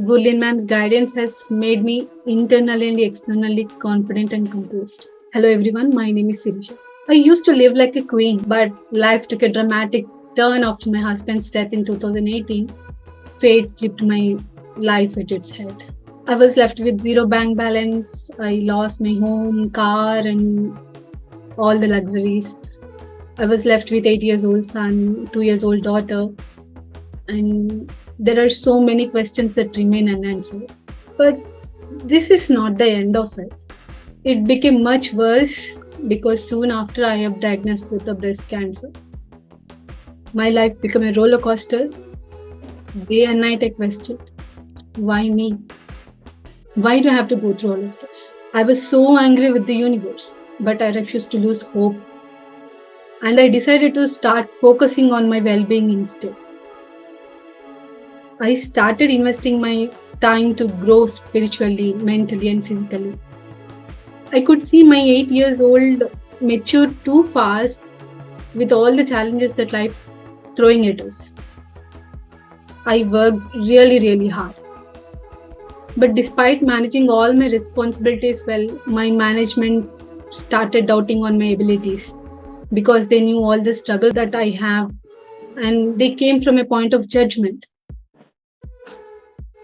Gurleen Ma'am's guidance has made me internally and externally confident and composed. Hello everyone, my name is Sireesha. I used to live like a queen, but life took a dramatic turn after my husband's death in 2018. Fate flipped my life at its head. I was left with zero bank balance. I lost my home, car, and all the luxuries. I was left with 8 years old son, 2 years old daughter, and there are so many questions that remain unanswered. But this is not the end of it. It became much worse because soon after I am diagnosed with a breast cancer. My life became a roller coaster. Day and night I questioned, why me? Why do I have to go through all of this? I was so angry with the universe, but I refused to lose hope. And I decided to start focusing on my well-being instead. I started investing my time to grow spiritually, mentally, and physically. I could see my 8 years old mature too fast with all the challenges that life throwing at us. I worked really hard. But despite managing all my responsibilities well, my management started doubting on my abilities because they knew all the struggle that I have, and they came from a point of judgment.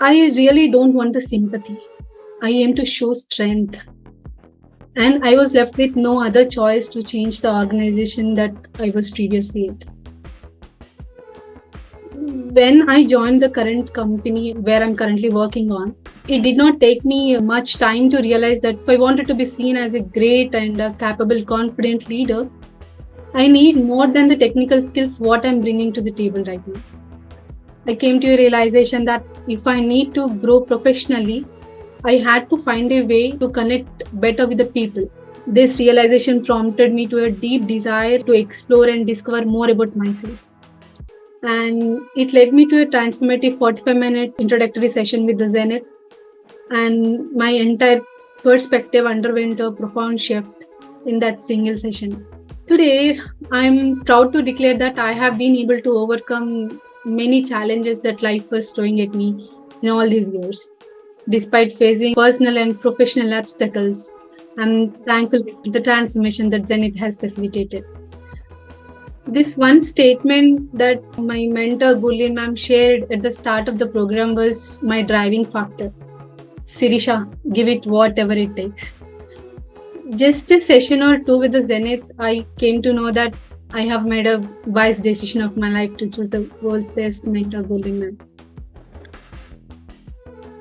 I really don't want the sympathy. I aim to show strength. And I was left with no other choice to change the organization that I was previously at. When I joined the current company where I'm currently working on, it did not take me much time to realize that if I wanted to be seen as a great and a capable, confident leader, I need more than the technical skills what I'm bringing to the table right now. I came to a realization that if I need to grow professionally, I had to find a way to connect better with the people. This realization prompted me to a deep desire to explore and discover more about myself. And it led me to a transformative 45-minute introductory session with the Zenith, and my entire perspective underwent a profound shift in that single session. Today, I'm proud to declare that I have been able to overcome many challenges that life was throwing at me in all these years. Despite facing personal and professional obstacles, I'm thankful for the transformation that Zenith has facilitated. This one statement that my mentor Gurleen Ma'am shared at the start of the program was my driving factor. Sireesha, give it whatever it takes. Just a session or two with the Zenith, I came to know that I have made a wise decision of my life to choose the world's best mentor, Gurleen Ma'am.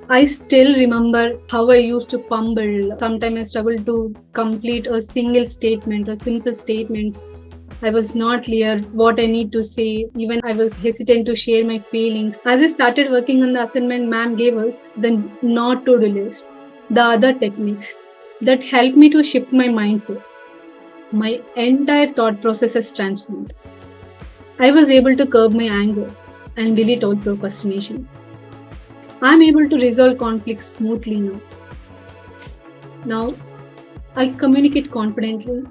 I still remember how I used to fumble. Sometimes I struggled to complete a single statement, a simple statement. I was not clear what I need to say. Even I was hesitant to share my feelings. As I started working on the assignment Ma'am gave us, the not to-do list, the other techniques that helped me to shift my mindset. My entire thought process has transformed. I was able to curb my anger and delete all procrastination. I'm able to resolve conflicts smoothly now. Now, I communicate confidently,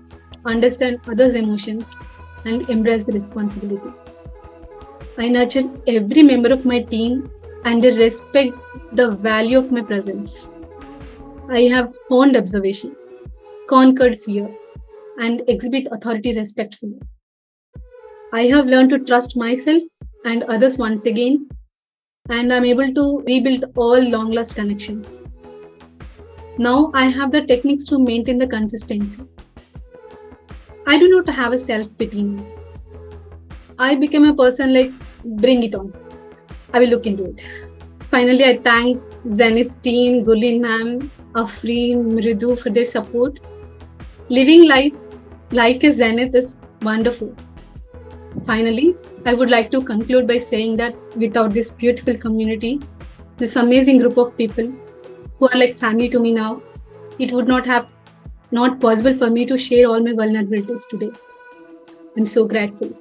understand others' emotions, and embrace the responsibility. I nurture every member of my team and they respect the value of my presence. I have honed observation, conquered fear, and exhibit authority respectfully. I have learned to trust myself and others once again, and I'm able to rebuild all long-lost connections. Now I have the techniques to maintain the consistency. I do not have a self-pity now. I became a person like, bring it on. I will look into it. Finally, I thank Zenith team, Gurleen Ma'am, Afreen, Mridu for their support. Living life like a Zenith is wonderful. Finally, I would like to conclude by saying that without this beautiful community, this amazing group of people who are like family to me now, it would not possible for me to share all my vulnerabilities today. I'm so grateful.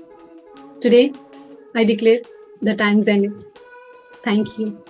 Today, I declare that I'm Zenith. Thank you.